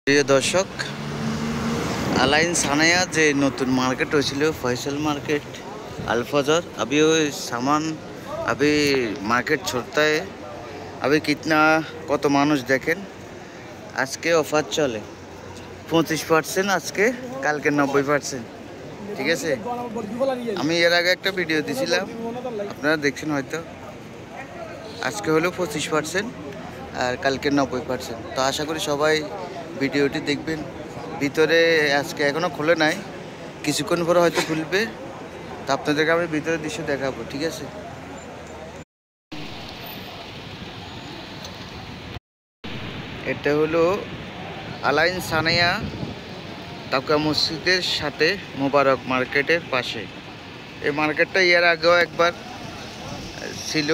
প্রিয় দর্শক, अलाइन सानाया जे नतून मार्केट हो फैसल मार्केट अल-फजर। अभी वो सामान अभी मार्केट छोड़ता है। अभी कितना कत मानुष देखें। आज के ऑफर चले 25%, आज के कल के 90%। ठीक है, আমি এর আগে একটা ভিডিও দিছিলাম, আপনারা দেখছেন হয়তো। আজকে হলো 25% আর কালকে 90%। তো আশা করি সবাই ভিডিওটি দেখবেন। ভিতরে আজকে এখনো খুলে নাই, কিছুক্ষণ পরে হয়তো খুলবে। তো আপনাদেরকে আমি ভিতরের দৃশ্য দেখাবো। ঠিক আছে, এটা হলো আলাইন সানায়া তাকুয়া মসজিদের সাথে মোবারক মার্কেটের পাশে। এই মার্কেটটা এর আগেও একবার ছিল,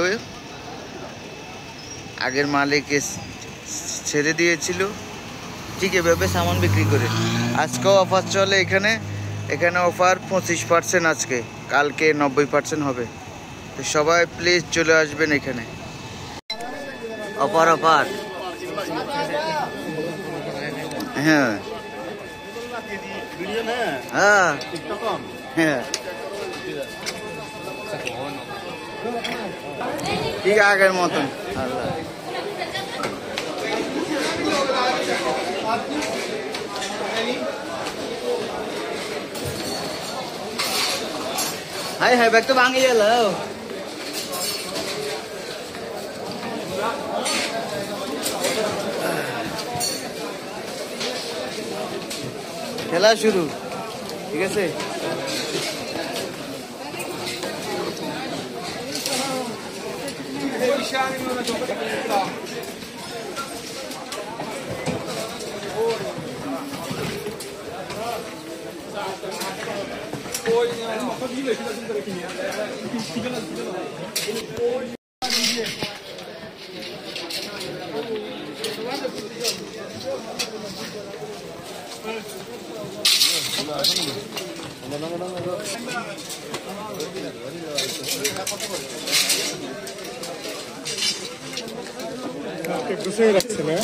আগের মালিক ছেড়ে দিয়েছিল। ঠিক এভাবে সামান বিক্রি করে আজকেও অফার চলে এখানে। এখানে অফার 25%, আজকে কালকে 90% হবে। তো সবাই প্লিজ চলে আসবেন এখানে। অফার অফার, হ্যাঁ হ্যাঁ হ্যাঁ, ঠিক আগের মতন। हाय हाय बैग तो भांगी लो। खेला शुरू, ठीक है। गुस्से रखते हैं।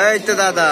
এই তো দাদা